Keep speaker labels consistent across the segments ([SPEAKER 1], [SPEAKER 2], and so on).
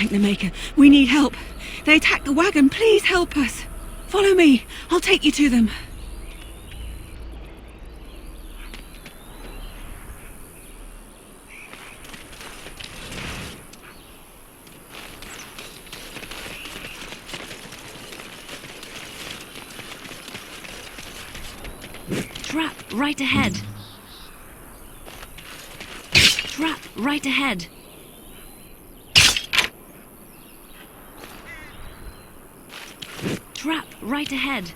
[SPEAKER 1] take the maker. We need help. They attacked the wagon. Please help us. Follow me. I'll take you to them.
[SPEAKER 2] Trap right ahead. Trap right ahead. Trap right ahead.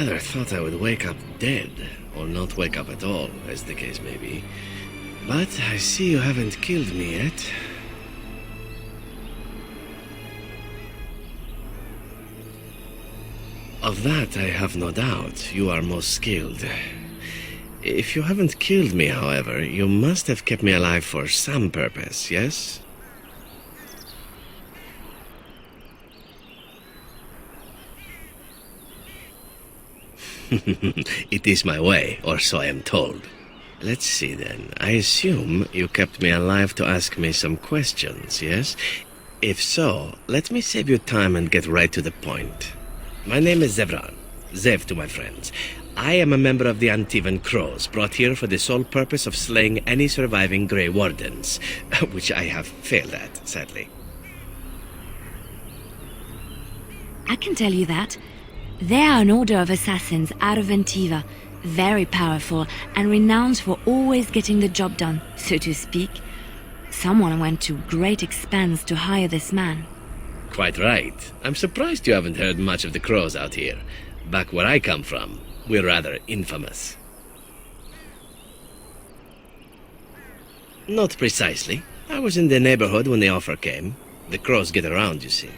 [SPEAKER 3] rather thought I would wake up dead, or not wake up at all, as the case may be. But I see you haven't killed me yet. Of that I have no doubt. You are most skilled. If you haven't killed me, however, you must have kept me alive for some purpose, yes? It is my way, or so I am told. Let's see then. I assume you kept me alive to ask me some questions, yes? If so, let me save you time and get right to the point. My name is Zevran. Zev to my friends. I am a member of the Antivan Crows, brought here for the sole purpose of slaying any surviving Grey Wardens, which I have failed at, sadly.
[SPEAKER 2] I can tell you that. They are an order of assassins out of Antiva, very powerful and renowned for always getting the job done, so to speak. Someone went to great expense to hire this man.
[SPEAKER 3] Quite right. I'm surprised you haven't heard much of the Crows out here. Back where I come from, we're rather infamous. Not precisely. I was in the neighborhood when the offer came. The Crows get around, you see.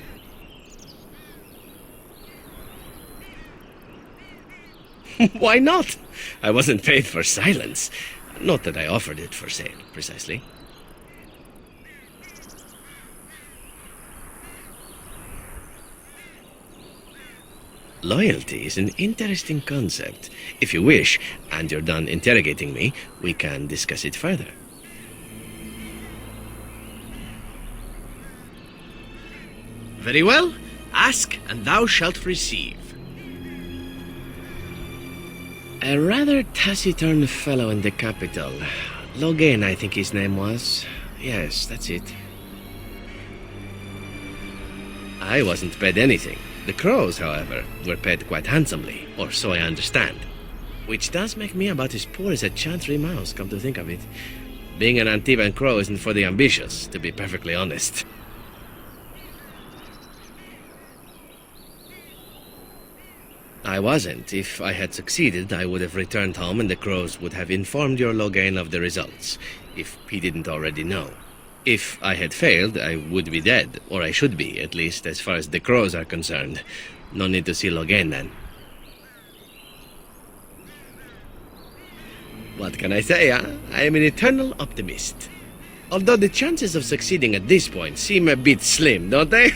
[SPEAKER 3] Why not? I wasn't paid for silence. Not that I offered it for sale, precisely. Loyalty is an interesting concept. If you wish, and you're done interrogating me, we can discuss it further. Very well. Ask, and thou shalt receive. A rather taciturn fellow in the capital. Logan, I think his name was. Yes, that's it. I wasn't paid anything. The Crows, however, were paid quite handsomely, or so I understand. Which does make me about as poor as a Chantry mouse, come to think of it. Being an Antivan Crow isn't for the ambitious, to be perfectly honest. I wasn't. If I had succeeded, I would have returned home and the Crows would have informed your Logain of the results, if he didn't already know. If I had failed, I would be dead, or I should be, at least as far as the Crows are concerned. No need to see Logain then. What can I say, huh? I am an eternal optimist. Although the chances of succeeding at this point seem a bit slim, don't they?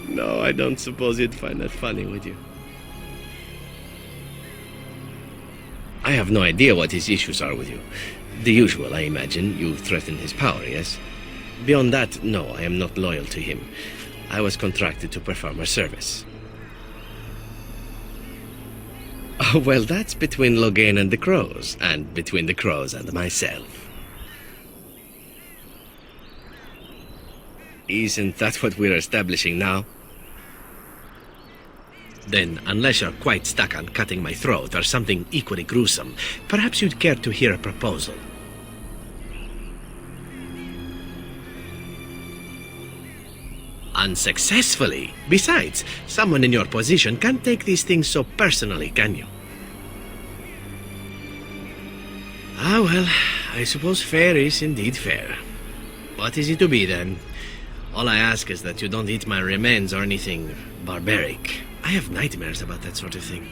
[SPEAKER 3] No, I don't suppose you'd find that funny, would you? I have no idea what his issues are with you. The usual, I imagine. You threaten his power, yes? Beyond that, no, I am not loyal to him. I was contracted to perform a service. Oh, well, that's between Logain and the Crows, and between the Crows and myself. Isn't that what we're establishing now? Then, unless you're quite stuck on cutting my throat or something equally gruesome, perhaps you'd care to hear a proposal. Unsuccessfully. Besides, someone in your position can't take these things so personally, can you? Ah, well, I suppose fair is indeed fair. What is it to be, then? All I ask is that you don't eat my remains or anything barbaric. I have nightmares about that sort of thing.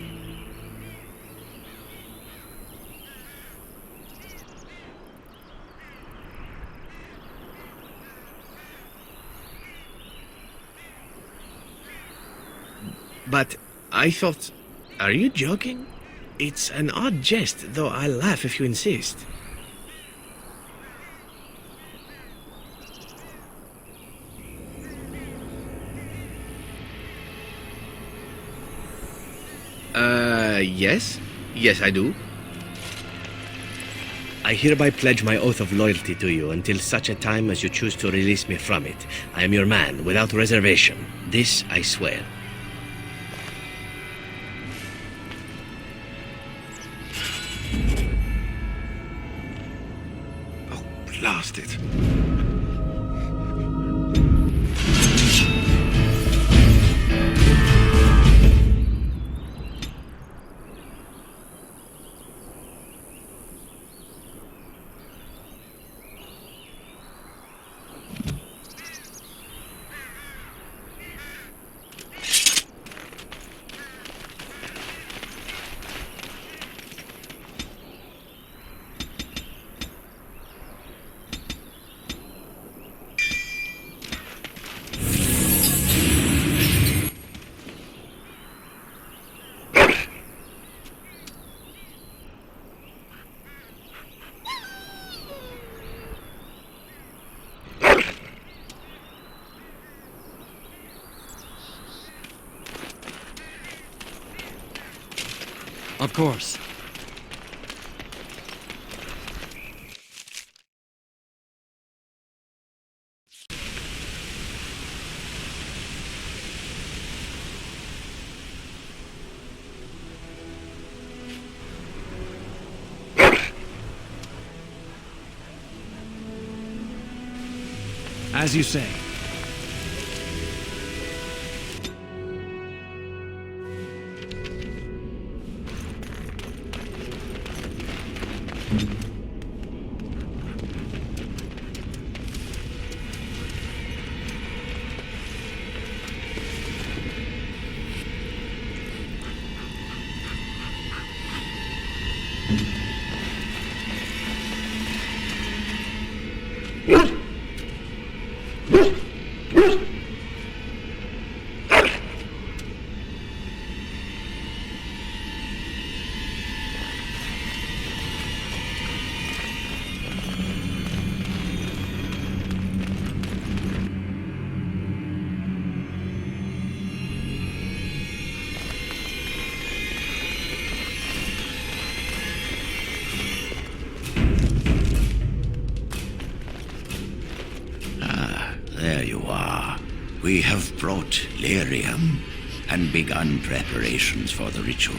[SPEAKER 3] But I thought... Are you joking? It's an odd jest, though I'll laugh if you insist. Yes? Yes, I do. I hereby pledge my oath of loyalty to you until such a time as you choose to release me from it. I am your man, without reservation. This I swear.
[SPEAKER 4] Oh, blast it.
[SPEAKER 5] Of course. As you say.
[SPEAKER 6] There you are. We have brought lyrium and begun preparations for the ritual.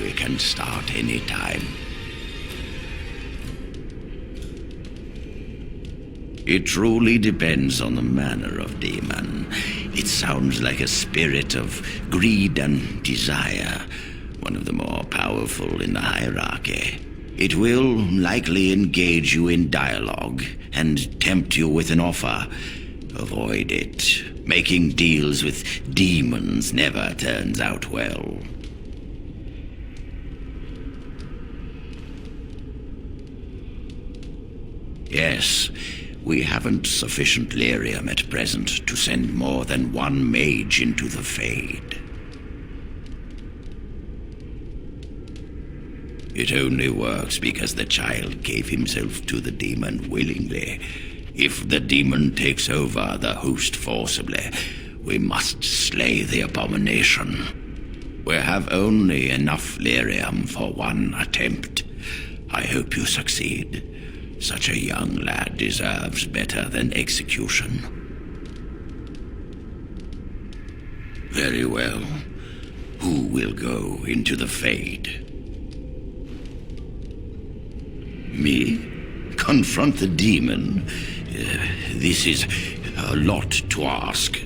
[SPEAKER 6] We can start any time. It truly depends on the manner of demon. It sounds like a spirit of greed and desire, one of the more powerful in the hierarchy. It will likely engage you in dialogue and tempt you with an offer. Avoid it. Making deals with demons never turns out well. Yes, we haven't sufficient lyrium at present to send more than one mage into the Fade. It only works because the child gave himself to the demon willingly. If the demon takes over the host forcibly, we must slay the abomination. We have only enough lyrium for one attempt. I hope you succeed. Such a young lad deserves better than execution. Very well. Who will go into the Fade? Me? Confront the demon? This is a lot to ask.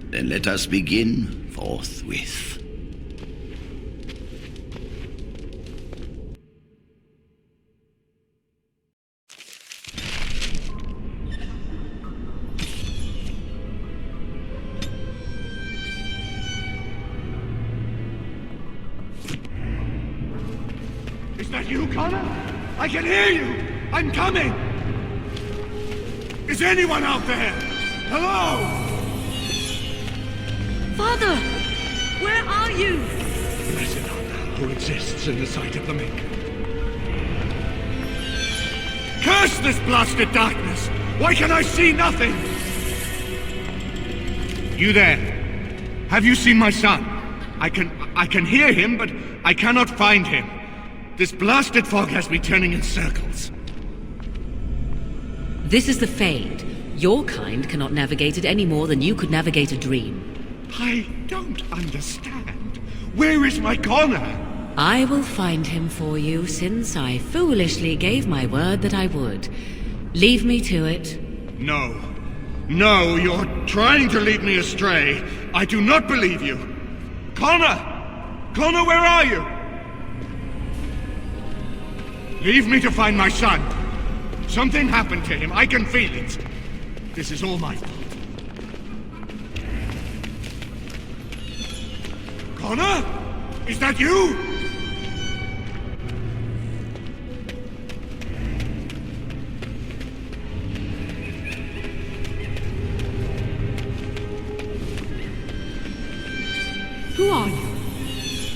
[SPEAKER 6] Then let us begin forthwith.
[SPEAKER 4] Is that you, Connor? I can hear you! I'm coming! Is anyone out there? Hello?
[SPEAKER 1] Father! Where are you?
[SPEAKER 4] Blessed art thou who exists in the sight of the meek. Curse this blasted darkness! Why can I see nothing? You there? Have you seen my son? I can hear him, but I cannot find him. This blasted fog has me turning in circles.
[SPEAKER 7] This is the Fade. Your kind cannot navigate it any more than you could navigate a dream.
[SPEAKER 4] I don't understand. Where is my Connor?
[SPEAKER 7] I will find him for you, since I foolishly gave my word that I would. Leave me to it.
[SPEAKER 4] No. No, you're trying to lead me astray. I do not believe you. Connor! Connor, where are you? Leave me to find my son. Something happened to him. I can feel it. This is all my fault. Connor? Is that you?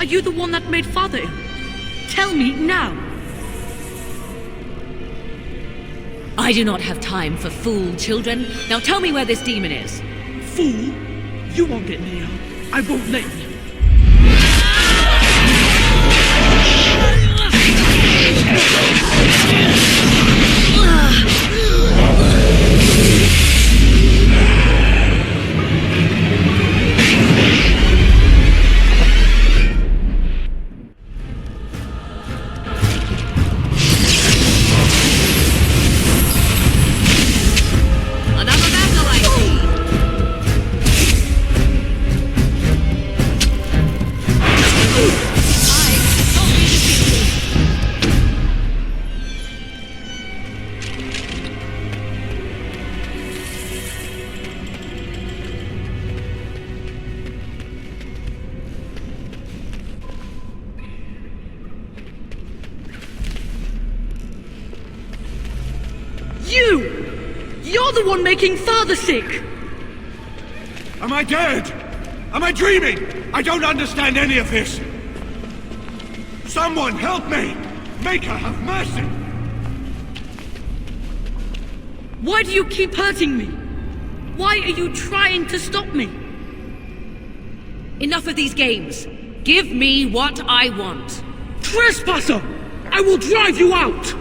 [SPEAKER 7] you the one that made Father ill? Tell me now. I do not have time for fool children. Now tell me where this demon is.
[SPEAKER 5] Fool! You won't get near. I won't let you.
[SPEAKER 7] You're the one making Father sick!
[SPEAKER 4] Am I dead? Am I dreaming? I don't understand any of this. Someone help me! Make her have mercy!
[SPEAKER 7] Why do you keep hurting me? Why are you trying to stop me? Enough of these games. Give me what I want.
[SPEAKER 5] Trespasser! I will drive you out!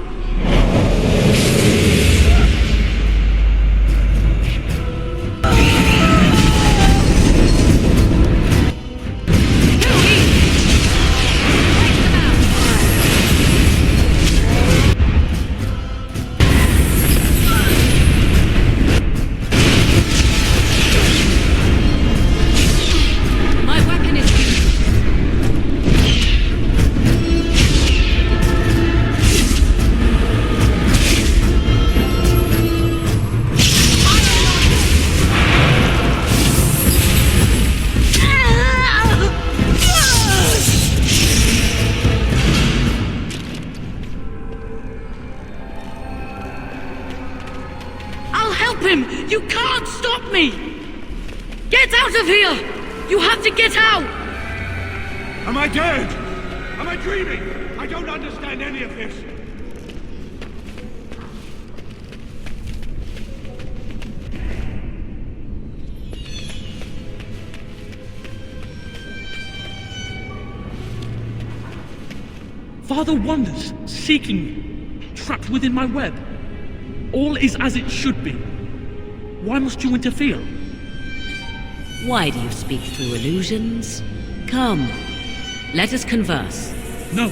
[SPEAKER 7] You can't stop me! Get out of here! You have to get out!
[SPEAKER 4] Am I dead? Am I dreaming? I don't understand any of this.
[SPEAKER 5] Father wanders, seeking me, trapped within my web. All is as it should be. Why must you interfere?
[SPEAKER 7] Why do you speak through illusions? Come, let us converse.
[SPEAKER 5] No.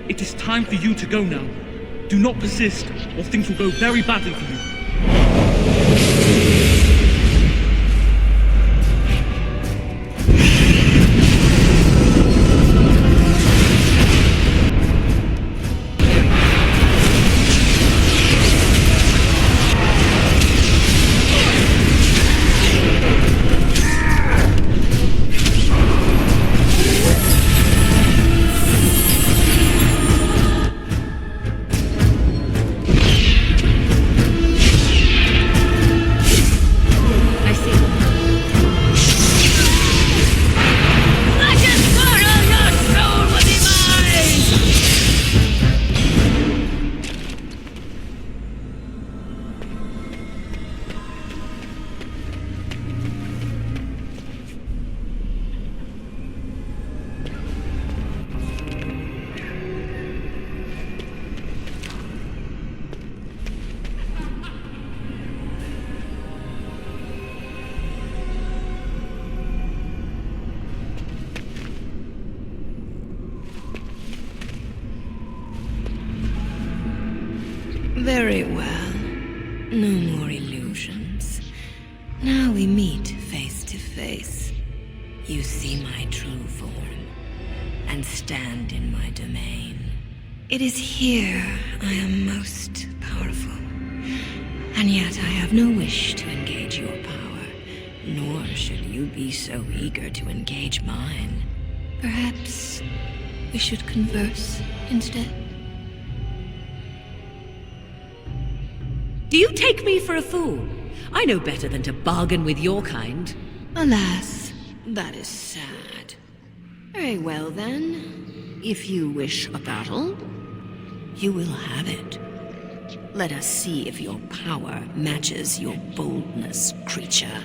[SPEAKER 5] It is time for you to go now. Do not persist, or things will go very badly for you.
[SPEAKER 2] Very well. No more illusions. Now we meet face to face. You see my true form, and stand in my domain. It is here I am most powerful, and yet I have no wish to engage your power, nor should you be so eager to engage mine. Perhaps we should converse instead.
[SPEAKER 7] Do you take me for a fool? I know better than to bargain with your kind.
[SPEAKER 2] Alas, that is sad.
[SPEAKER 7] Very well, then. If you wish a battle, you will have it. Let us see if your power matches your boldness, creature.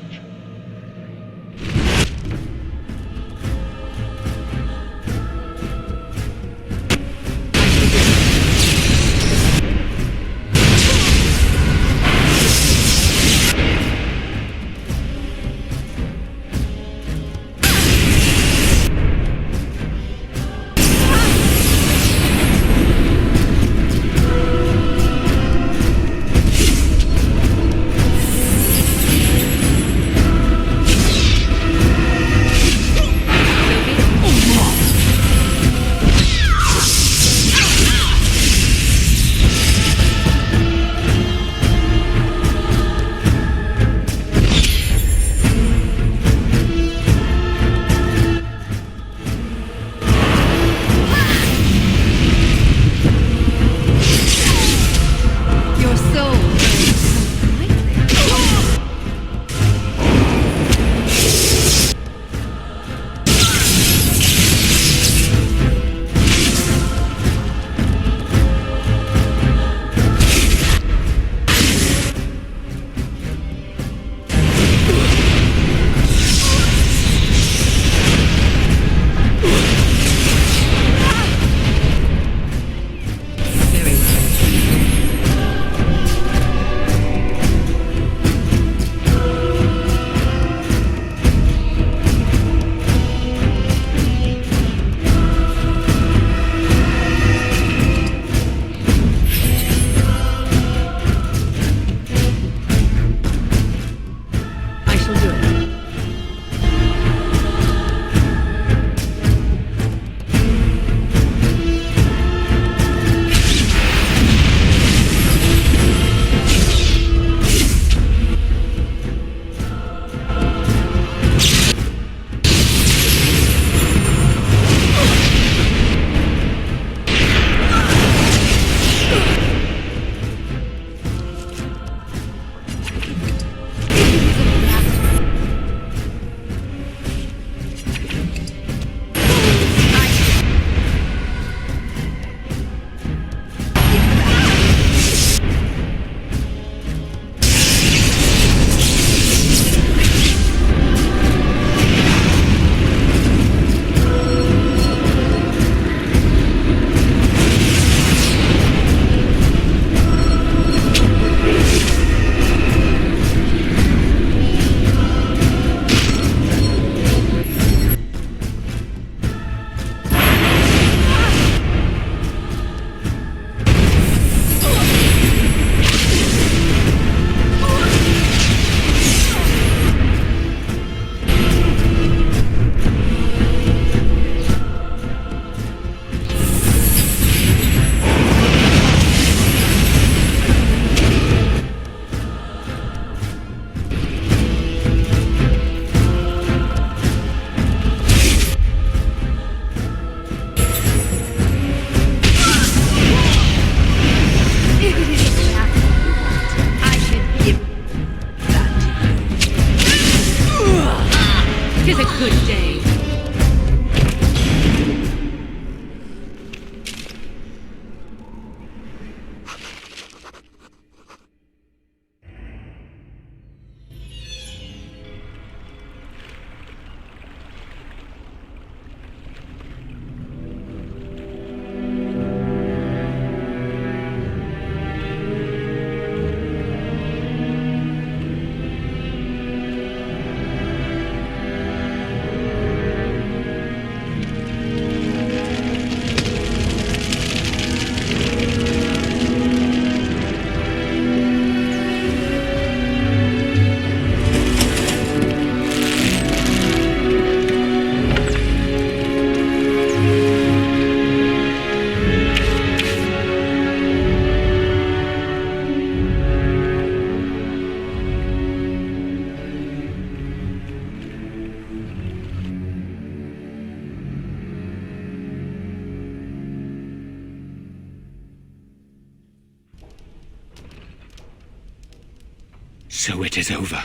[SPEAKER 8] So it is over.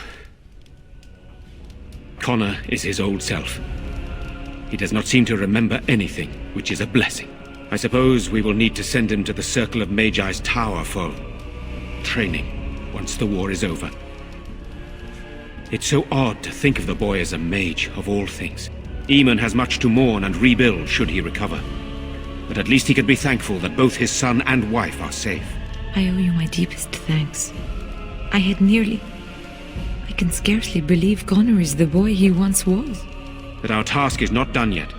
[SPEAKER 8] Connor is his old self. He does not seem to remember anything, which is a blessing. I suppose we will need to send him to the Circle of Magi's tower for training once the war is over. It's so odd to think of the boy as a mage, of all things. Eamon has much to mourn and rebuild should he recover. But at least he can be thankful that both his son and wife are safe.
[SPEAKER 9] I owe you my deepest thanks. I can scarcely believe Connor is the boy he once was.
[SPEAKER 8] But our task is not done yet.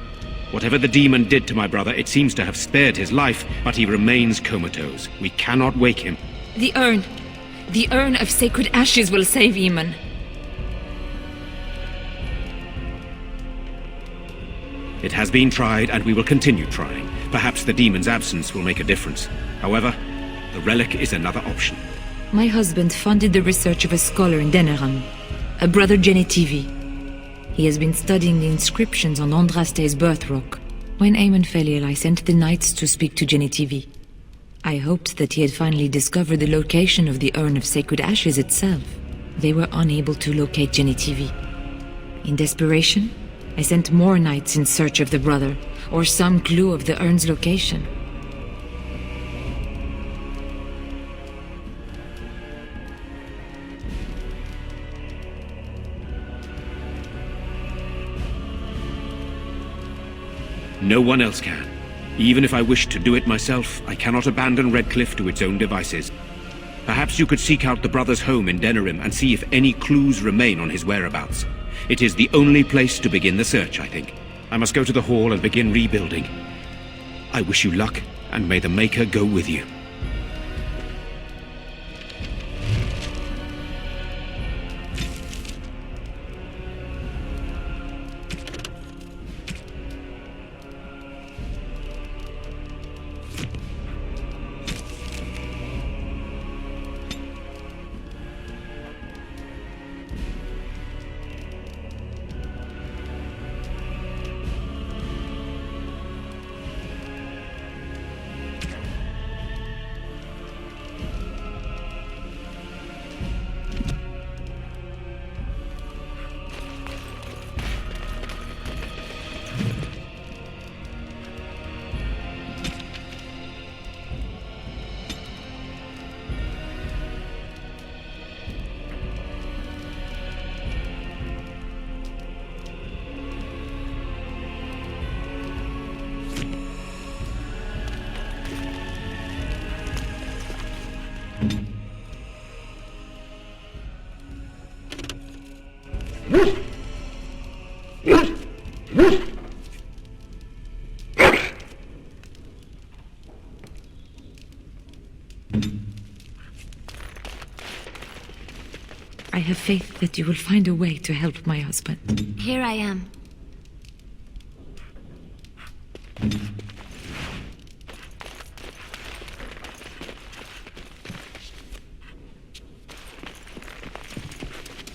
[SPEAKER 8] Whatever the demon did to my brother, it seems to have spared his life, but he remains comatose. We cannot wake him.
[SPEAKER 9] The urn of sacred ashes will save Eamon.
[SPEAKER 8] It has been tried, and we will continue trying. Perhaps the demon's absence will make a difference. However, the relic is another option.
[SPEAKER 9] My husband funded the research of a scholar in Deneram, a brother Genetivi. He has been studying the inscriptions on Andraste's birth rock. When Eamon fell ill, I sent the knights to speak to Genetivi. I hoped that he had finally discovered the location of the urn of sacred ashes itself. They were unable to locate Genetivi. In desperation, I sent more knights in search of the brother, or some clue of the urn's location.
[SPEAKER 8] No one else can. Even if I wished to do it myself, I cannot abandon Redcliffe to its own devices. Perhaps you could seek out the brother's home in Denerim and see if any clues remain on his whereabouts. It is the only place to begin the search, I think. I must go to the hall and begin rebuilding. I wish you luck, and may the Maker go with you.
[SPEAKER 9] I have faith that you will find a way to help my husband.
[SPEAKER 2] Here I am.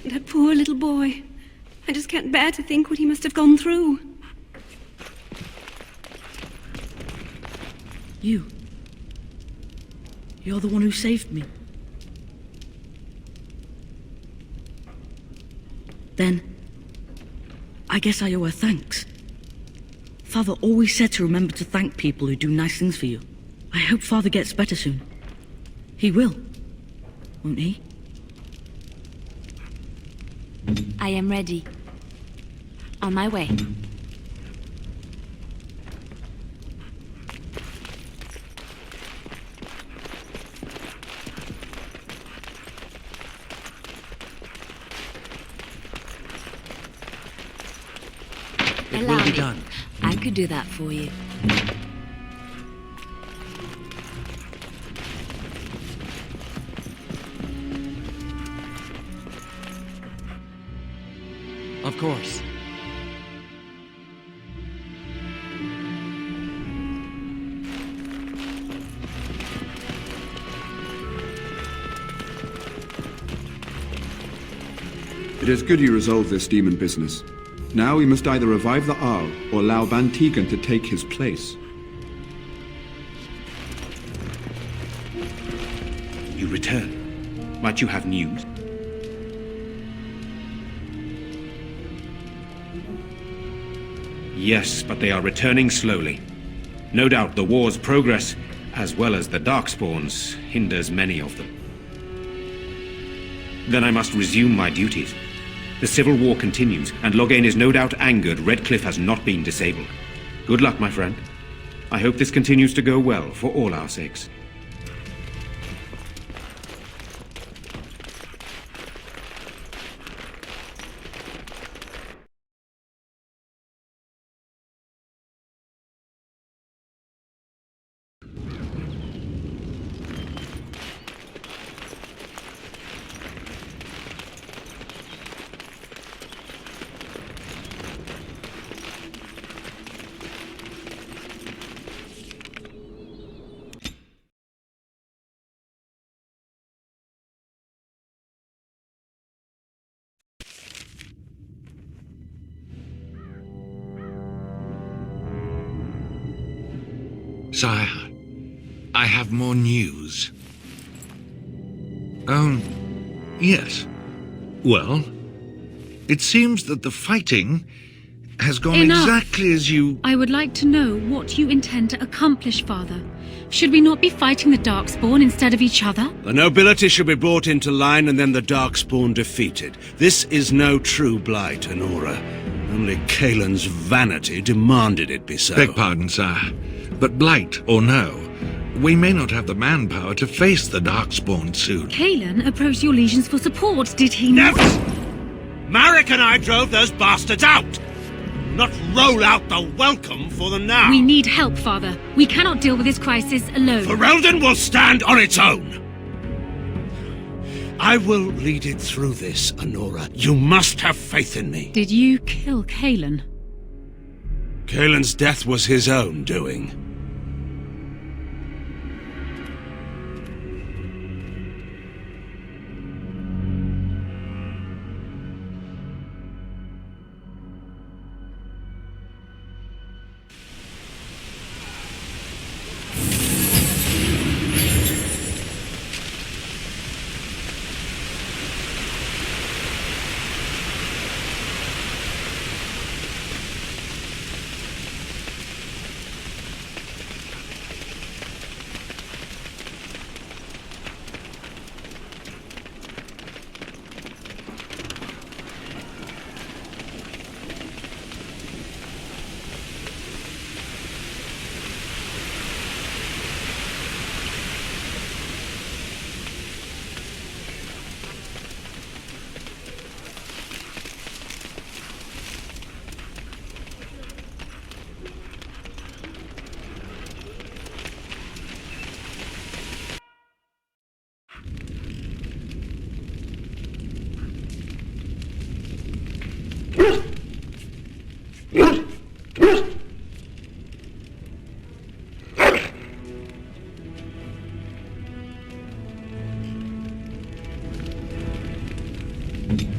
[SPEAKER 1] That poor little boy. I just can't bear to think what he must have gone through.
[SPEAKER 10] You're the one who saved me. Then, I guess I owe her thanks. Father always said to remember to thank people who do nice things for you. I hope Father gets better soon. He will, won't he?
[SPEAKER 2] I am ready. On my way. Allow me.
[SPEAKER 8] Done.
[SPEAKER 2] I could do that for you.
[SPEAKER 11] Of course.
[SPEAKER 12] It is good you resolved this demon business. Now we must either revive the Arl or allow Ban Tegan to take his place.
[SPEAKER 8] You return. Might you have news? Yes, but they are returning slowly. No doubt the war's progress, as well as the Darkspawns, hinders many of them. Then I must resume my duties. The civil war continues, and Loghain is no doubt angered Redcliffe has not been disabled. Good luck, my friend. I hope this continues to go well for all our sakes.
[SPEAKER 11] Sire, I have more news. Yes. Well, it seems that the fighting has gone exactly as you...
[SPEAKER 13] I would like to know what you intend to accomplish, Father. Should we not be fighting the Darkspawn instead of each other?
[SPEAKER 14] The nobility should be brought into line and then the Darkspawn defeated. This is no true blight, Honora. Only Kaelin's vanity demanded it be so.
[SPEAKER 11] Beg pardon, sire. But blight or no, we may not have the manpower to face the Darkspawn soon.
[SPEAKER 13] Kaelin approached your legions for support, did he not?
[SPEAKER 14] Never! Marek and I drove those bastards out! Not roll out the welcome for them now!
[SPEAKER 13] We need help, Father. We cannot deal with this crisis alone.
[SPEAKER 14] Ferelden will stand on its own! I will lead it through this, Honora. You must have faith in me.
[SPEAKER 13] Did you kill Kaelin?
[SPEAKER 14] Kaelin's death was his own doing.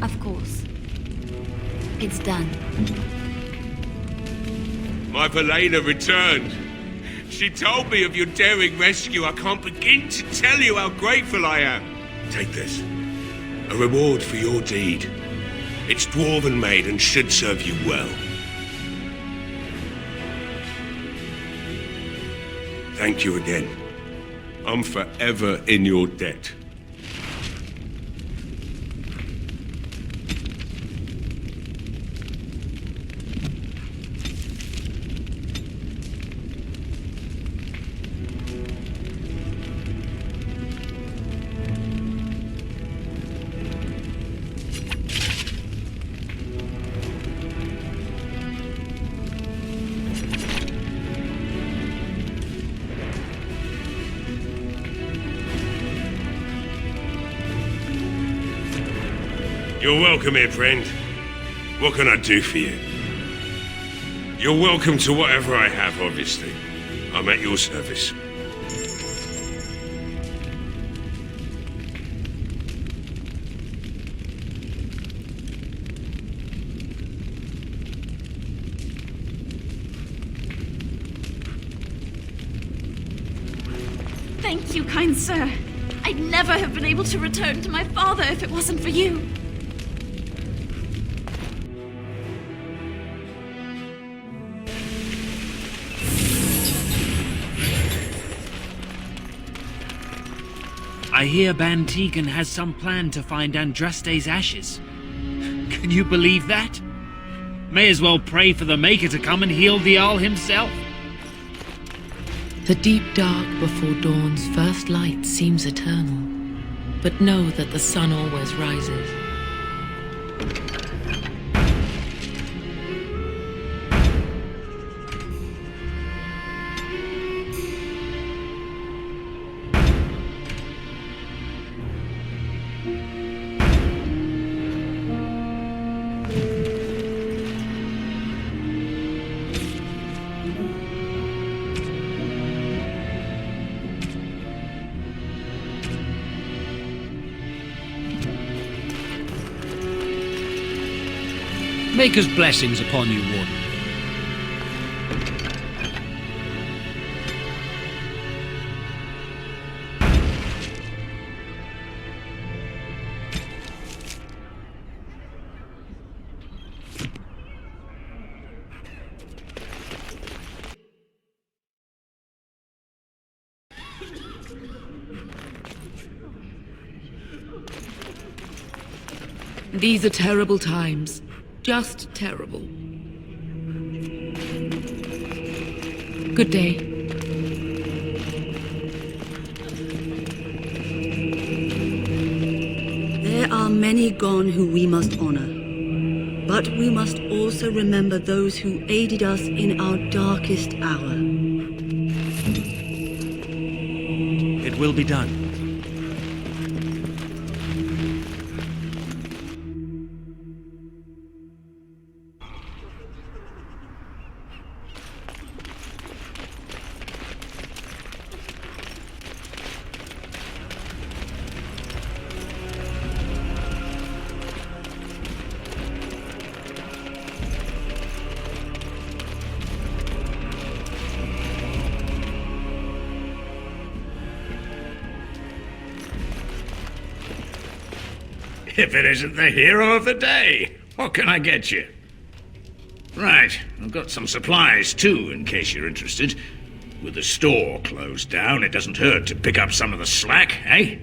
[SPEAKER 2] Of course. It's done.
[SPEAKER 15] My Valena returned. She told me of your daring rescue. I can't begin to tell you how grateful I am. Take this. A reward for your deed. It's dwarven made and should serve you well. Thank you again. I'm forever in your debt. You're welcome here, friend. What can I do for you? You're welcome to whatever I have, obviously. I'm at your service.
[SPEAKER 16] Thank you, kind sir. I'd never have been able to return to my father if it wasn't for you.
[SPEAKER 17] I hear Ban Tegan has some plan to find Andraste's ashes. Can you believe that? May as well pray for the Maker to come and heal the Jarl himself.
[SPEAKER 18] The deep dark before dawn's first light seems eternal, but know that the sun always rises.
[SPEAKER 17] Maker's blessings upon you, Warden.
[SPEAKER 18] These are terrible times. Just terrible. Good day.
[SPEAKER 10] There are many gone who we must honor. But we must also remember those who aided us in our darkest hour.
[SPEAKER 17] It will be done.
[SPEAKER 19] If it isn't the hero of the day, what can I get you? Right, I've got some supplies too, in case you're interested. With the store closed down, it doesn't hurt to pick up some of the slack, eh?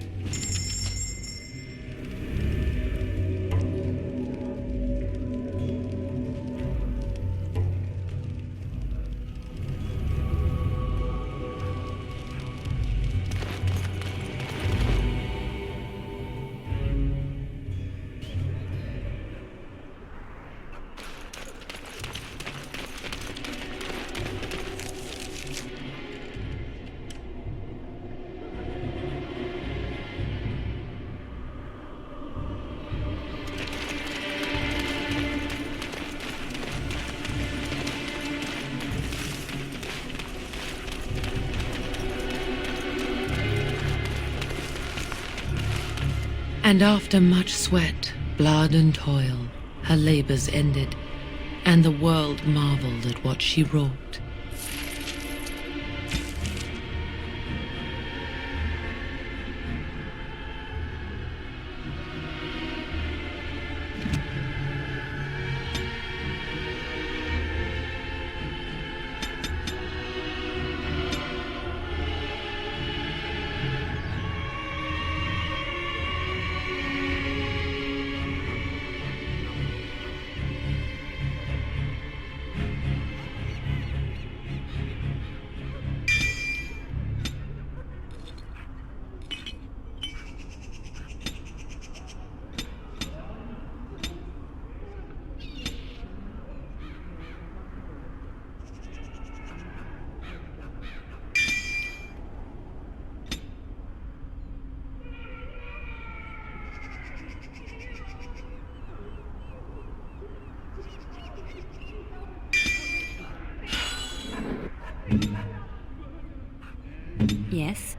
[SPEAKER 18] And after much sweat, blood and toil, her labors ended, and the world marveled at what she wrought.
[SPEAKER 2] Yes?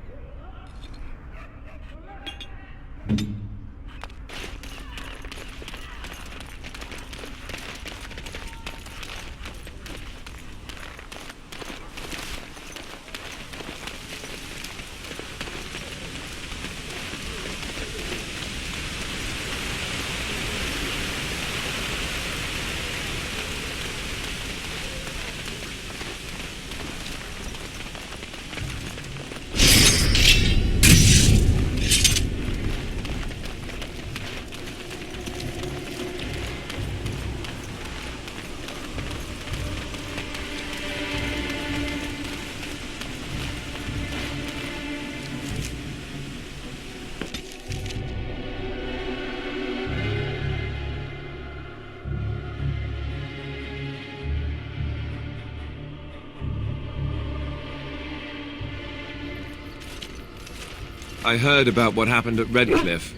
[SPEAKER 20] I heard about what happened at Redcliffe.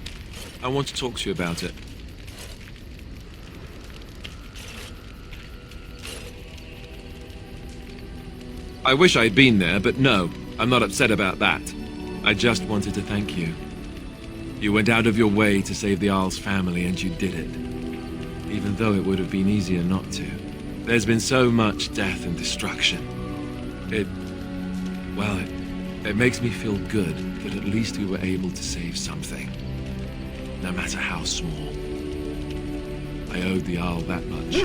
[SPEAKER 20] I want to talk to you about it. I wish I'd been there, but no, I'm not upset about that. I just wanted to thank you. You went out of your way to save the Arl's family, and you did it. Even though it would have been easier not to. There's been so much death and destruction. It makes me feel good that at least we were able to save something. No matter how small. I owed the Arl that much.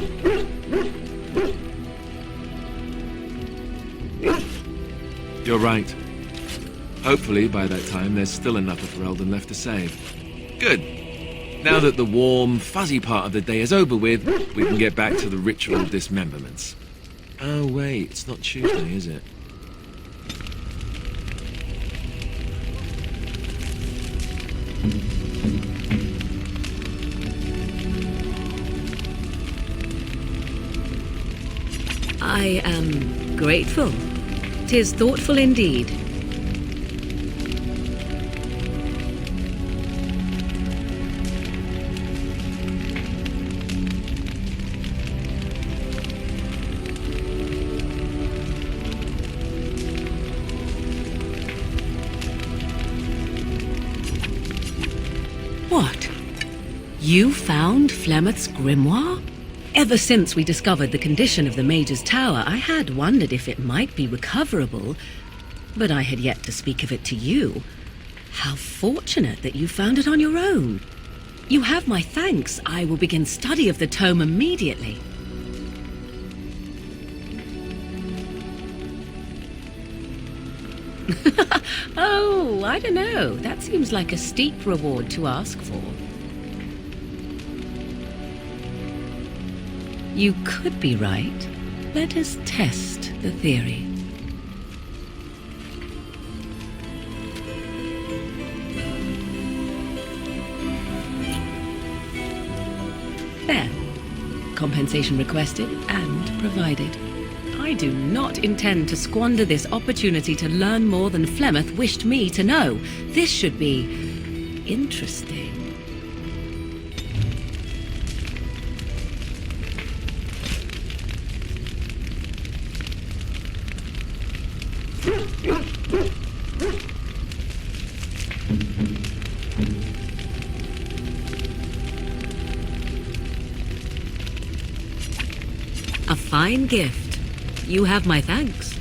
[SPEAKER 20] You're right. Hopefully, by that time, there's still enough of Ferelden left to save. Good. Now that the warm, fuzzy part of the day is over with, we can get back to the ritual dismemberments. Oh, wait, it's not Tuesday, is it?
[SPEAKER 21] I am grateful. 'Tis thoughtful indeed. What? You found Flemeth's grimoire? Ever since we discovered the condition of the Mage's Tower, I had wondered if it might be recoverable, but I had yet to speak of it to you. How fortunate that you found it on your own. You have my thanks. I will begin study of the tome immediately. Oh, I don't know. That seems like a steep reward to ask for. You could be right. Let us test the theory. There. Compensation requested and provided. I do not intend to squander this opportunity to learn more than Flemeth wished me to know. This should be interesting. A fine gift. You have my thanks.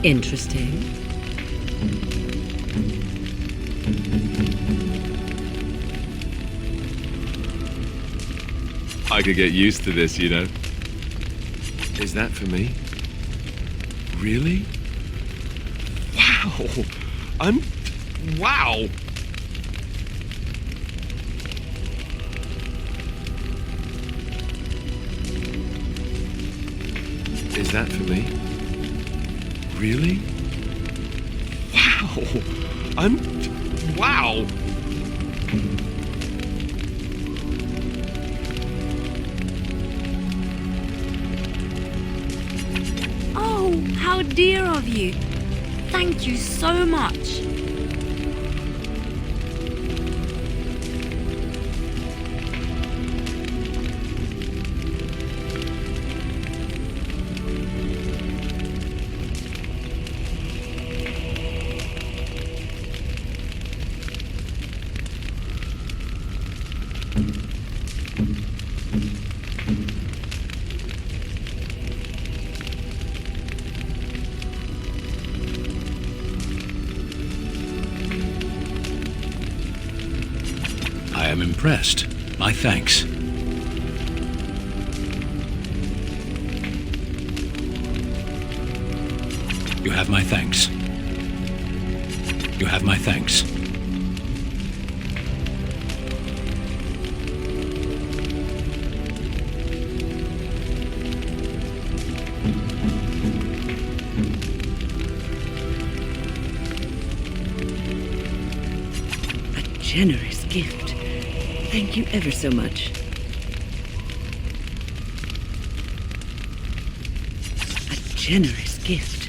[SPEAKER 21] Interesting.
[SPEAKER 20] I could get used to this, you know. Is that for me? Really? Wow! Wow! Is that for me? Really? Wow! Wow!
[SPEAKER 2] Oh, how dear of you. Thank you so much.
[SPEAKER 19] I am impressed. My thanks. You have my thanks. You have my thanks.
[SPEAKER 10] A generous gift. Thank you ever so much. A generous gift.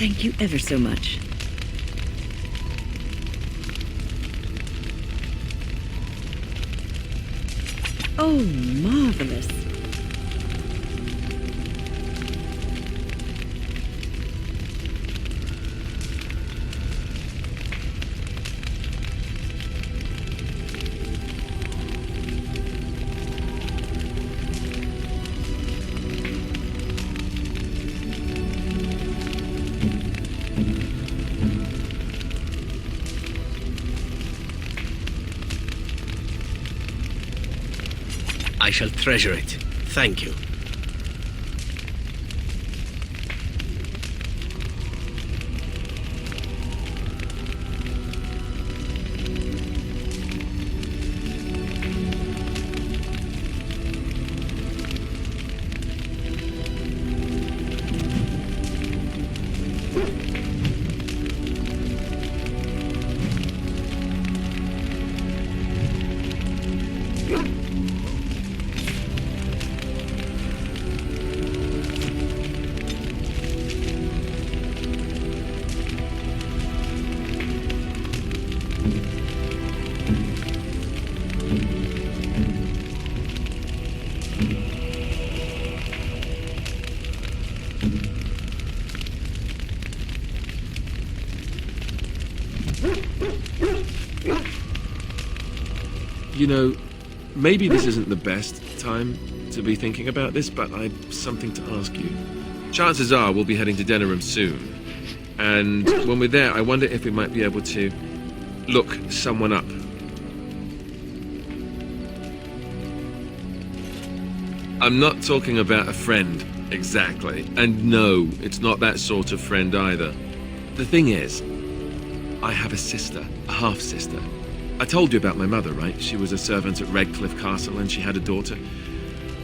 [SPEAKER 10] Thank you ever so much. Oh, marvelous.
[SPEAKER 3] I shall treasure it. Thank you.
[SPEAKER 20] You know, maybe this isn't the best time to be thinking about this, but I've something to ask you. Chances are we'll be heading to Denerim soon. And when we're there, I wonder if we might be able to look someone up. I'm not talking about a friend, exactly. And no, it's not that sort of friend either. The thing is, I have a sister, a half-sister. I told you about my mother, right? She was a servant at Redcliffe Castle and she had a daughter.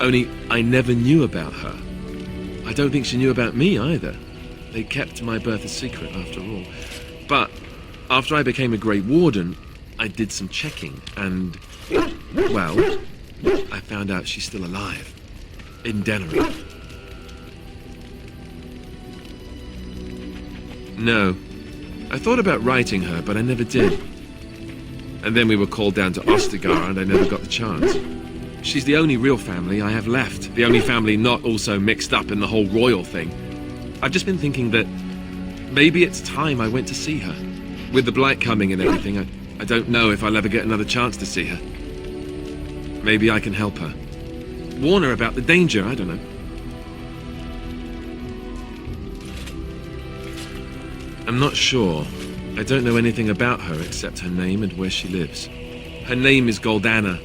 [SPEAKER 20] Only I never knew about her. I don't think she knew about me either. They kept my birth a secret after all. But after I became a Grey Warden, I did some checking and, well, I found out she's still alive. In Denerim. No. I thought about writing her, but I never did. And then we were called down to Ostagar, and I never got the chance. She's the only real family I have left. The only family not also mixed up in the whole royal thing. I've just been thinking that maybe it's time I went to see her. With the blight coming and everything, I don't know if I'll ever get another chance to see her. Maybe I can help her. Warn her about the danger, I don't know. I'm not sure. I don't know anything about her except her name and where she lives. Her name is Goldana,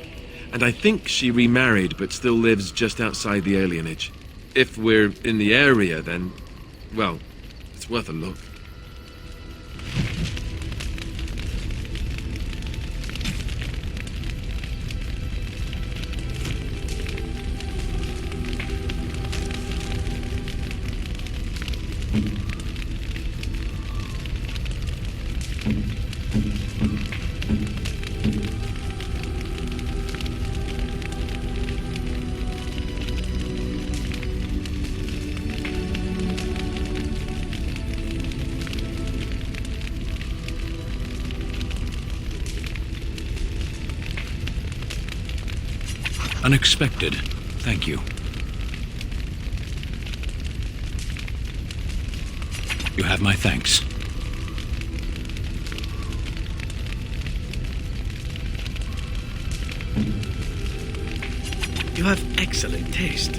[SPEAKER 20] and I think she remarried but still lives just outside the alienage. If we're in the area, then, well, it's worth a look.
[SPEAKER 22] Unexpected. Thank you. You have my thanks.
[SPEAKER 3] You have excellent taste.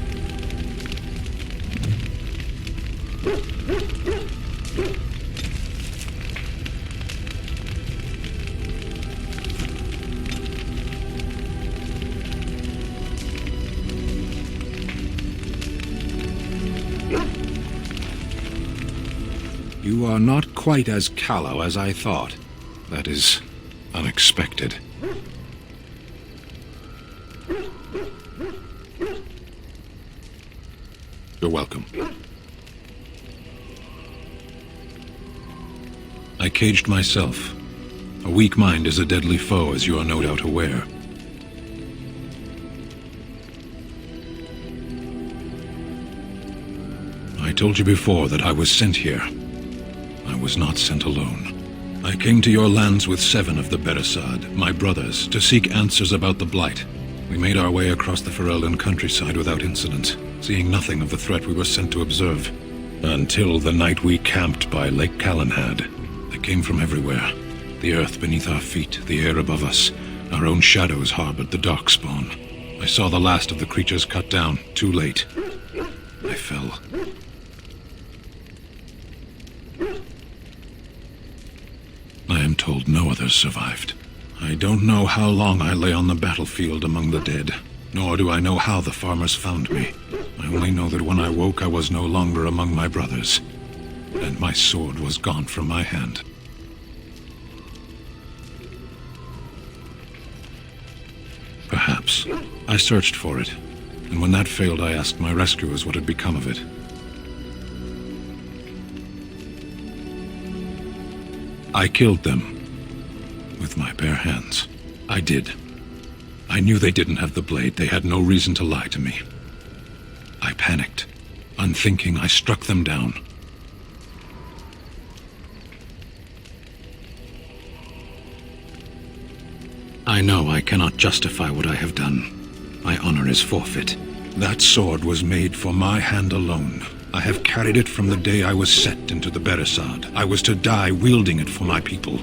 [SPEAKER 22] You are not quite as callow as I thought. That is unexpected. You're welcome. I caged myself. A weak mind is a deadly foe, as you are no doubt aware. I told you before that I was sent here. I was not sent alone. I came to your lands with 7 of the Beresad, my brothers, to seek answers about the Blight. We made our way across the Ferelden countryside without incident, seeing nothing of the threat we were sent to observe. Until the night we camped by Lake Calenhad. They came from everywhere. The earth beneath our feet, the air above us. Our own shadows harbored the Darkspawn. I saw the last of the creatures cut down, too late. I fell. I am told no others survived. I don't know how long I lay on the battlefield among the dead, nor do I know how the farmers found me. I only know that when I woke I was no longer among my brothers, and my sword was gone from my hand. Perhaps. I searched for it, and when that failed I asked my rescuers what had become of it. I killed them. With my bare hands. I did. I knew they didn't have the blade. They had no reason to lie to me. I panicked. Unthinking, I struck them down. I know I cannot justify what I have done. My honor is forfeit. That sword was made for my hand alone. I have carried it from the day I was set into the Beresad. I was to die wielding it for my people.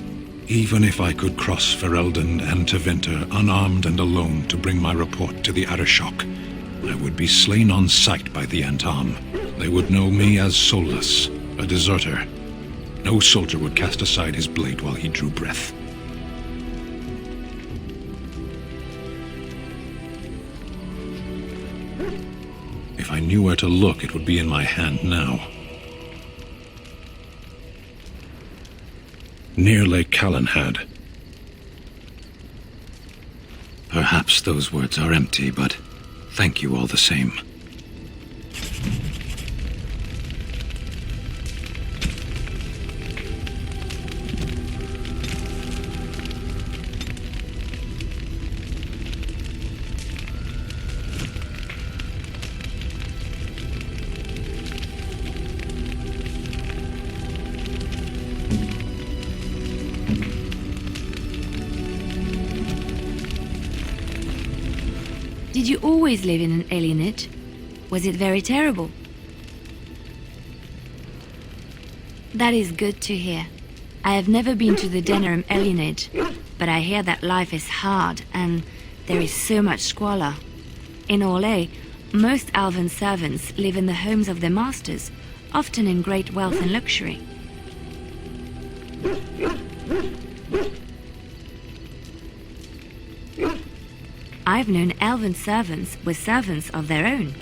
[SPEAKER 22] Even if I could cross Ferelden and Tevinter unarmed and alone to bring my report to the Arishok, I would be slain on sight by the Antam. They would know me as soulless, a deserter. No soldier would cast aside his blade while he drew breath. If I knew where to look, it would be in my hand now. Near Lake Calenhad. Perhaps those words are empty, but thank you all the same.
[SPEAKER 2] Did you always live in an alienage? Was it very terrible? That is good to hear. I have never been to the Denerim alienage, but I hear that life is hard and there is so much squalor. In Orlais, most elven servants live in the homes of their masters, often in great wealth and luxury. I've known elven servants with servants of their own.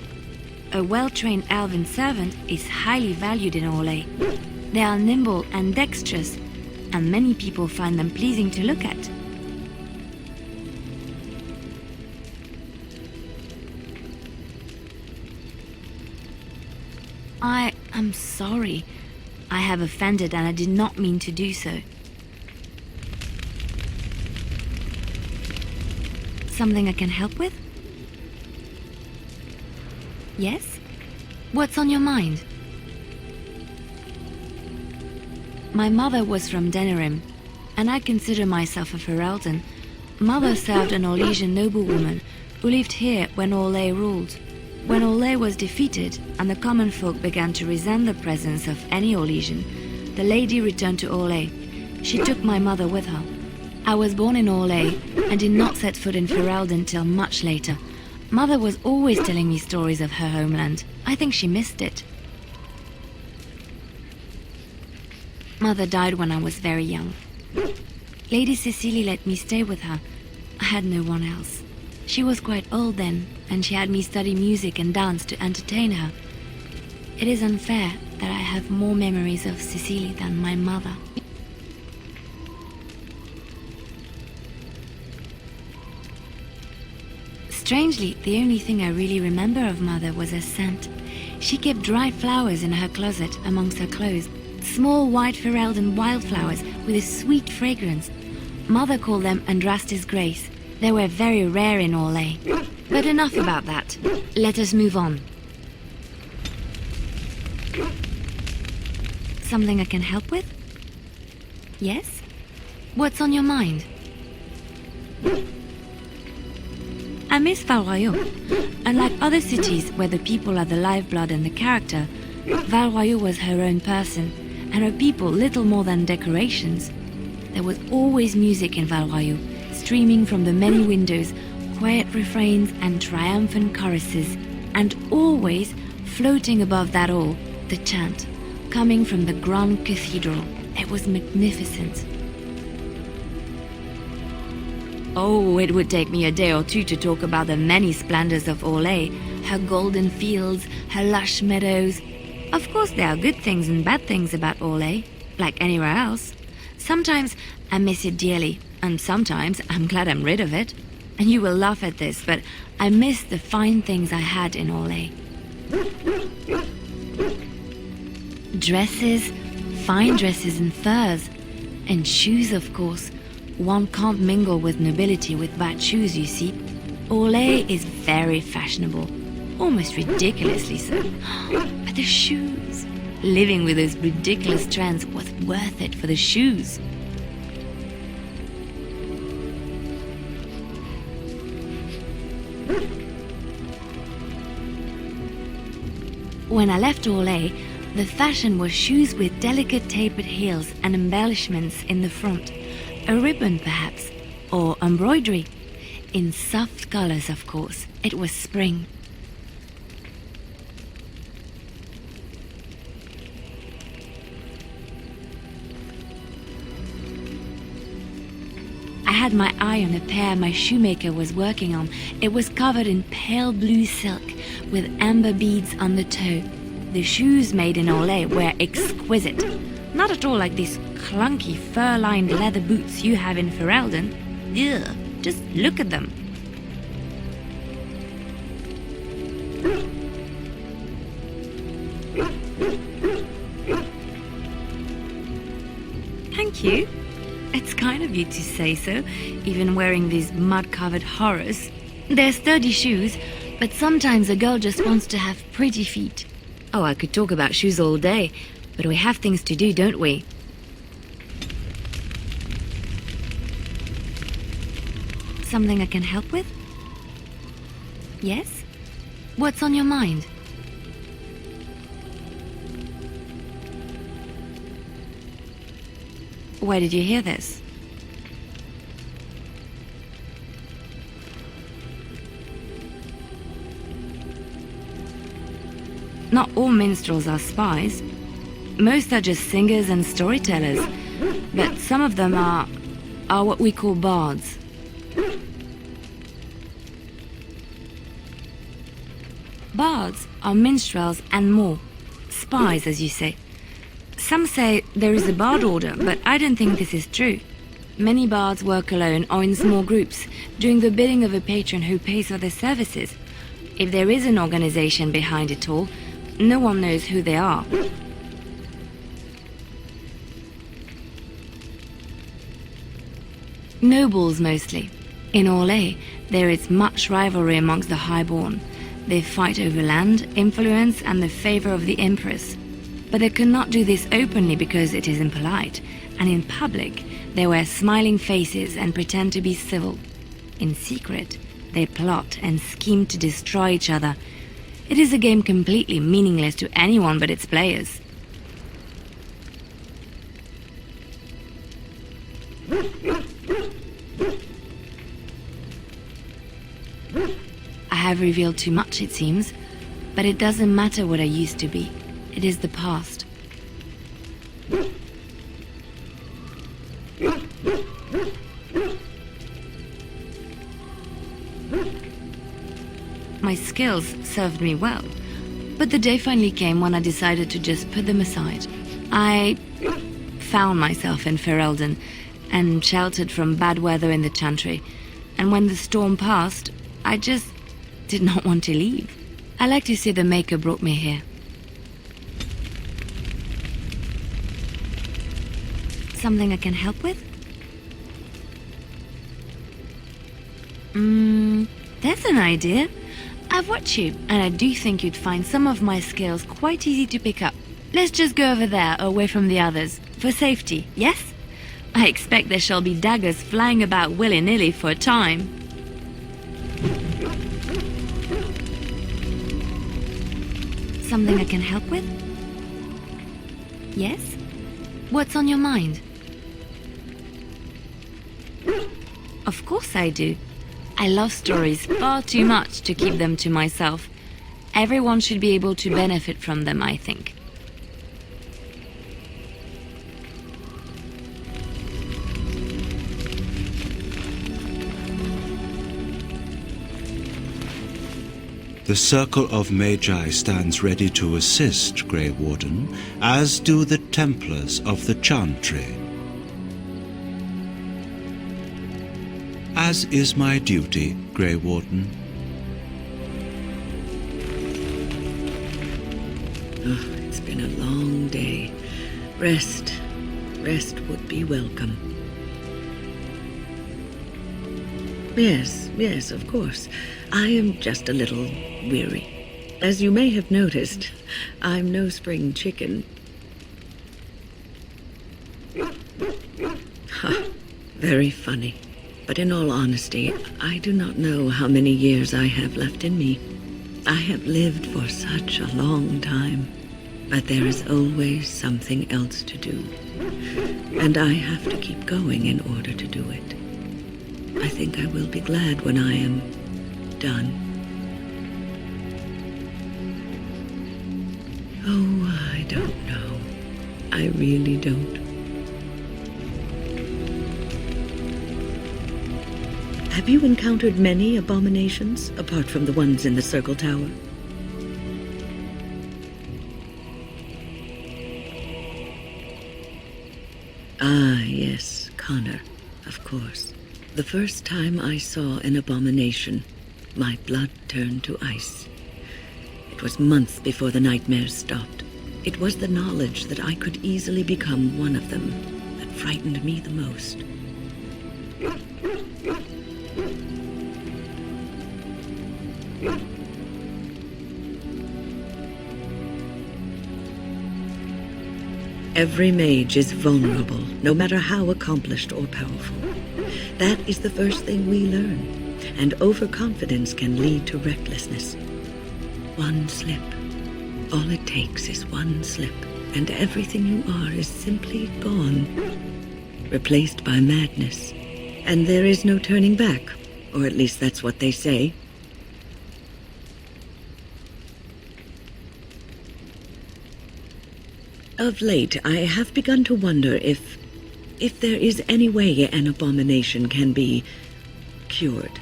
[SPEAKER 2] A well-trained elven servant is highly valued in Orlais. They are nimble and dexterous, and many people find them pleasing to look at. I am sorry. I have offended and I did not mean to do so. Something I can help with? Yes? What's on your mind? My mother was from Denerim, and I consider myself a Ferelden. Mother served an Orlesian noblewoman who lived here when Orlais ruled. When Orlais was defeated and the common folk began to resent the presence of any Orlesian, the lady returned to Orlais. She took my mother with her. I was born in Orlais and did not set foot in Ferelden till much later. Mother was always telling me stories of her homeland. I think she missed it. Mother died when I was very young. Lady Cecily let me stay with her. I had no one else. She was quite old then, and she had me study music and dance to entertain her. It is unfair that I have more memories of Cecily than my mother. Strangely, the only thing I really remember of Mother was her scent. She kept dried flowers in her closet amongst her clothes. Small white Ferelden wildflowers with a sweet fragrance. Mother called them Andraste's Grace. They were very rare in Orlais. But enough about that. Let us move on. Something I can help with? Yes? What's on your mind? I miss Val Royeaux. Unlike other cities where the people are the lifeblood and the character, Val Royeaux was her own person, and her people little more than decorations. There was always music in Val Royeaux, streaming from the many windows, quiet refrains and triumphant choruses, and always, floating above that all, the chant, coming from the grand cathedral. It was magnificent. Oh, it would take me a day or two to talk about the many splendors of Orlais, her golden fields, her lush meadows. Of course, there are good things and bad things about Orlais, like anywhere else. Sometimes I miss it dearly, and sometimes I'm glad I'm rid of it. And you will laugh at this, but I miss the fine things I had in Orlais. Dresses, fine dresses and furs, and shoes, of course. One can't mingle with nobility with bad shoes, you see. Orlais is very fashionable, almost ridiculously so. But the shoes, living with those ridiculous trends was worth it for the shoes. When I left Orlais, the fashion was shoes with delicate tapered heels and embellishments in the front. A ribbon, perhaps, or embroidery. In soft colors, of course. It was spring. I had my eye on a pair my shoemaker was working on. It was covered in pale blue silk with amber beads on the toe. The shoes made in Orlais were exquisite. Not at all like these clunky fur-lined leather boots you have in Ferelden. Ugh, just look at them. Thank you. It's kind of you to say so, even wearing these mud-covered horrors. They're sturdy shoes, but sometimes a girl just wants to have pretty feet. Oh, I could talk about shoes all day, but we have things to do, don't we? Something I can help with? Yes? What's on your mind? Where did you hear this? Not all minstrels are spies. Most are just singers and storytellers, but some of them are what we call bards. Bards are minstrels and more. Spies, as you say. Some say there is a bard order, but I don't think this is true. Many bards work alone or in small groups, doing the bidding of a patron who pays for their services. If there is an organization behind it all, no one knows who they are. Nobles mostly. In Orlais, there is much rivalry amongst the highborn. They fight over land, influence, and the favor of the empress. But they cannot do this openly because it is impolite, and in public, they wear smiling faces and pretend to be civil. In secret, they plot and scheme to destroy each other. It is a game completely meaningless to anyone but its players. I have revealed too much, it seems, but it doesn't matter what I used to be. It is the past. My skills served me well, but the day finally came when I decided to just put them aside. I found myself in Ferelden and sheltered from bad weather in the Chantry, and when the storm passed, I just did not want to leave. I like to say the Maker brought me here. Something I can help with? That's an idea. I've watched you, and I do think you'd find some of my skills quite easy to pick up. Let's just go over there, away from the others. For safety, yes? I expect there shall be daggers flying about willy-nilly for a time. Something I can help with? Yes? What's on your mind? Of course I do. I love stories far too much to keep them to myself. Everyone should be able to benefit from them, I think.
[SPEAKER 14] The Circle of Magi stands ready to assist, Grey Warden, as do the Templars of the Chantry. As is my duty, Grey Warden.
[SPEAKER 7] Oh, it's been a long day. Rest would be welcome. Yes, of course. I am just a little weary. As you may have noticed, I'm no spring chicken. Very funny. But in all honesty, I do not know how many years I have left in me. I have lived for such a long time, but there is always something else to do. And I have to keep going in order to do it. I think I will be glad when I am done. Oh, I don't know. I really don't. Have you encountered many abominations, apart from the ones in the Circle Tower? Ah, yes, Connor, of course. The first time I saw an abomination, my blood turned to ice. It was months before the nightmares stopped. It was the knowledge that I could easily become one of them that frightened me the most. Every mage is vulnerable, no matter how accomplished or powerful. That is the first thing we learn, and overconfidence can lead to recklessness. One slip. All it takes is one slip, and everything you are is simply gone, replaced by madness. And there is no turning back, or at least that's what they say. Of late, I have begun to wonder if there is any way an abomination can be cured,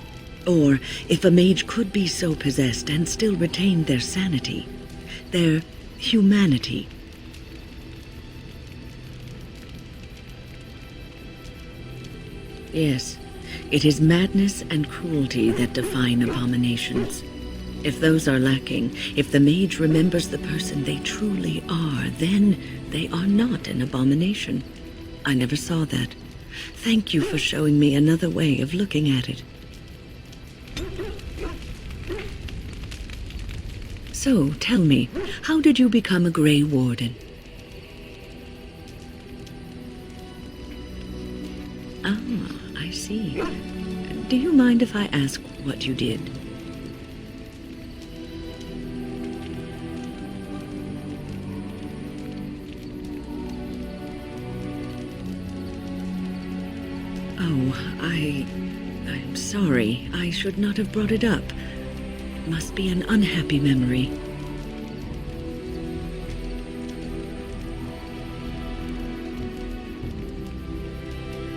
[SPEAKER 7] or if a mage could be so possessed and still retain their sanity, their humanity. Yes, it is madness and cruelty that define abominations. If those are lacking, if the mage remembers the person they truly are, then they are not an abomination. I never saw that. Thank you for showing me another way of looking at it. So, tell me, how did you become a Grey Warden? Ah, I see. Do you mind if I ask what you did? I'm sorry. I should not have brought it up. Must be an unhappy memory.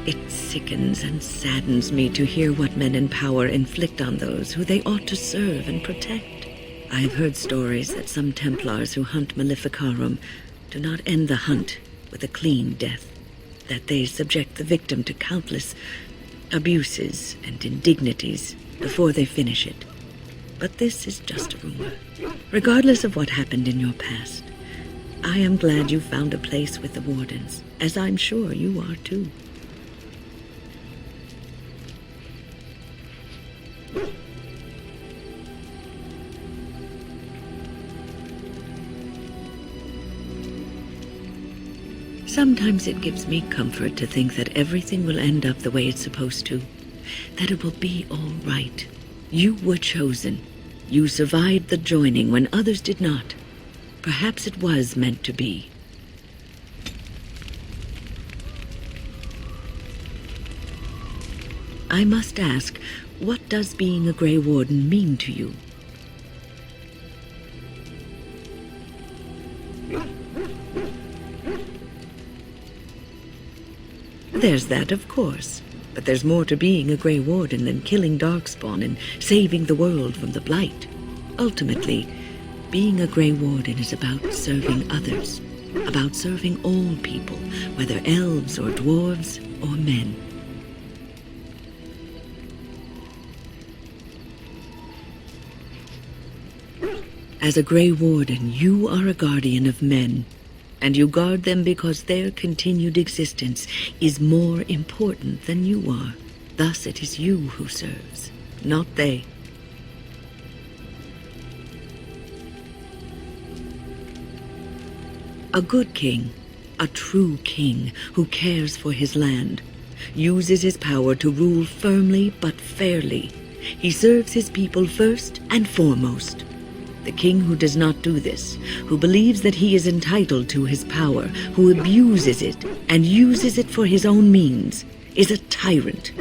[SPEAKER 7] It sickens and saddens me to hear what men in power inflict on those who they ought to serve and protect. I have heard stories that some Templars who hunt Maleficarum do not end the hunt with a clean death, that they subject the victim to countless abuses and indignities before they finish it. But this is just a rumor. Regardless of what happened in your past, I am glad you found a place with the Wardens, as I'm sure you are too. Sometimes it gives me comfort to think that everything will end up the way it's supposed to. That it will be all right. You were chosen. You survived the joining when others did not. Perhaps it was meant to be. I must ask, what does being a Grey Warden mean to you? There's that, of course. But there's more to being a Grey Warden than killing Darkspawn and saving the world from the Blight. Ultimately, being a Grey Warden is about serving others. About serving all people, whether elves or dwarves or men. As a Grey Warden, you are a guardian of men, and you guard them because their continued existence is more important than you are. Thus it is you who serves, not they. A good king, a true king who cares for his land, uses his power to rule firmly but fairly. He serves his people first and foremost. The king who does not do this, who believes that he is entitled to his power, who abuses it and uses it for his own means, is a tyrant.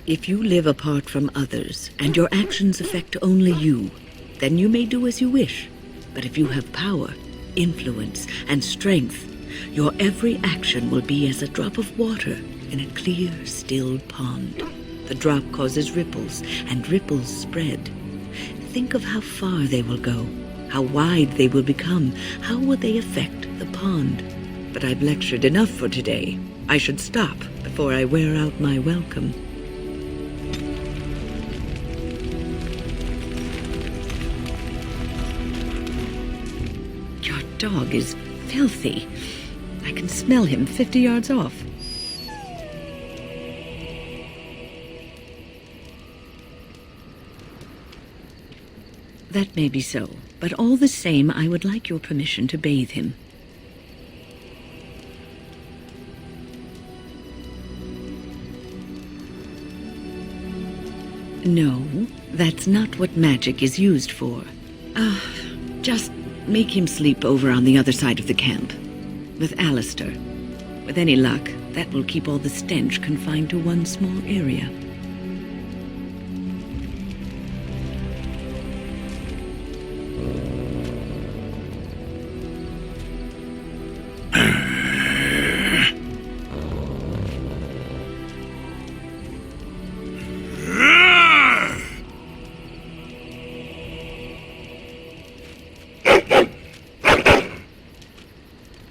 [SPEAKER 7] If you live apart from others and your actions affect only you, then you may do as you wish. But if you have power, influence, and strength, your every action will be as a drop of water in a clear, still pond. The drop causes ripples, and ripples spread. Think of how far they will go, how wide they will become, how will they affect the pond. But I've lectured enough for today. I should stop before I wear out my welcome. Your dog is filthy. I can smell him 50 yards off. That may be so, but all the same, I would like your permission to bathe him. No, that's not what magic is used for. Just make him sleep over on the other side of the camp, with Alistair. With any luck, that will keep all the stench confined to one small area.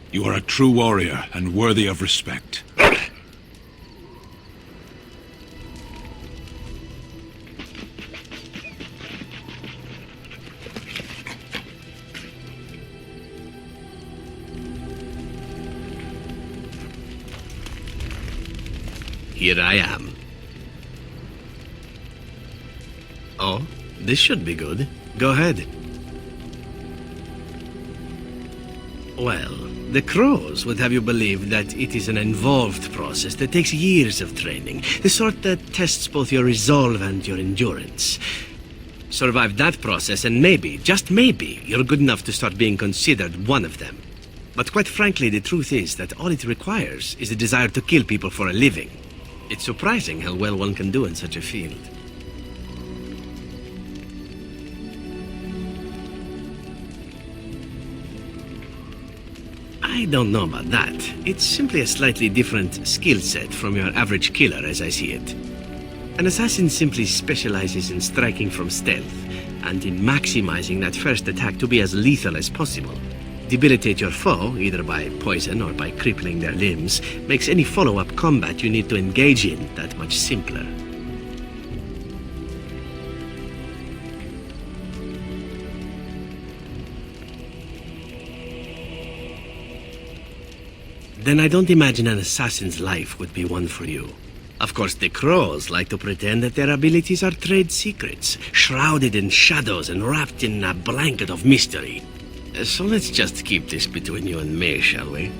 [SPEAKER 22] You are a true warrior and worthy of respect.
[SPEAKER 3] Here I am. Oh, this should be good. Go ahead. Well, the crows would have you believe that it is an involved process that takes years of training, the sort that tests both your resolve and your endurance. Survive that process and maybe, just maybe, you're good enough to start being considered one of them. But quite frankly, the truth is that all it requires is the desire to kill people for a living. It's surprising how well one can do in such a field. I don't know about that. It's simply a slightly different skill set from your average killer, as I see it. An assassin simply specializes in striking from stealth, and in maximizing that first attack to be as lethal as possible. Debilitate your foe, either by poison or by crippling their limbs, makes any follow-up combat you need to engage in that much simpler. Then I don't imagine an assassin's life would be one for you. Of course, the crows like to pretend that their abilities are trade secrets, shrouded in shadows and wrapped in a blanket of mystery. So let's just keep this between you and me, shall we?